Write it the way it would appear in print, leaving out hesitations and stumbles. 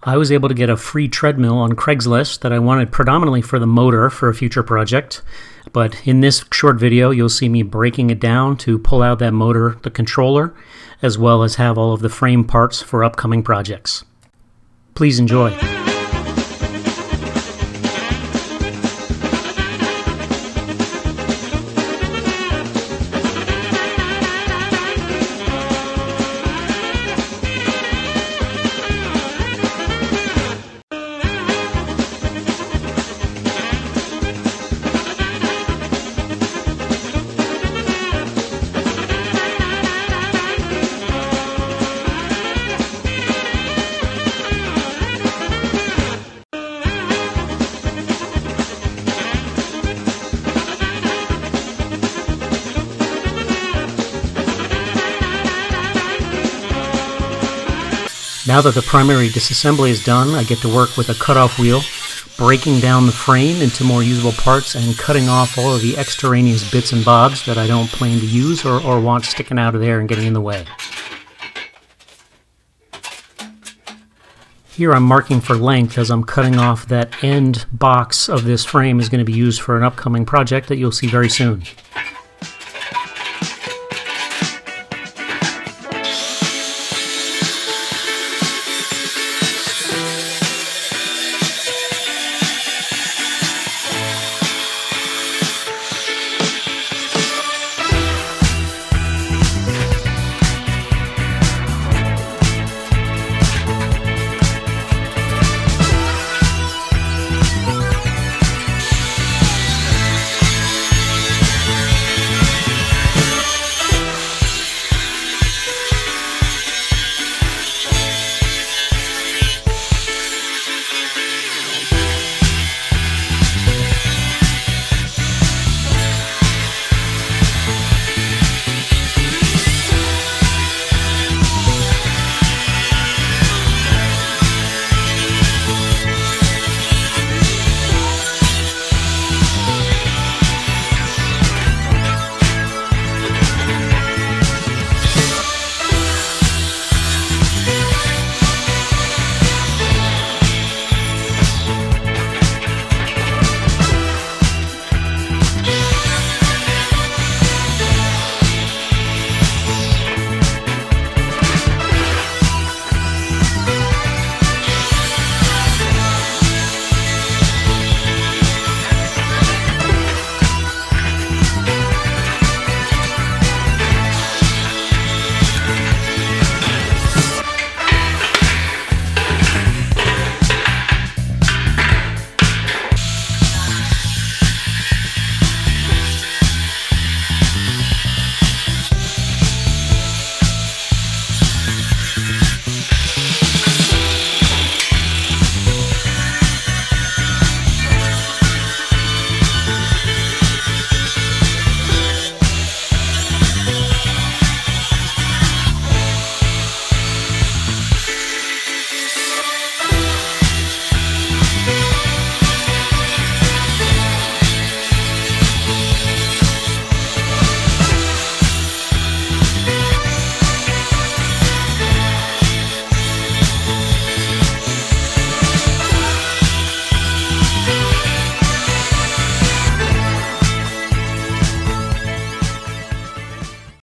I was able to get a free treadmill on Craigslist that I wanted predominantly for the motor for a future project. But in this short video, you'll see me breaking it down to pull out that motor, the controller, as well as have all of the frame parts for upcoming projects. Please enjoy. Now that the primary disassembly is done, I get to work with a cutoff wheel, breaking down the frame into more usable parts and cutting off all of the extraneous bits and bobs that I don't plan to use or want sticking out of there and getting in the way. Here I'm marking for length as I'm cutting off that end box of this frame is going to be used for an upcoming project that you'll see very soon.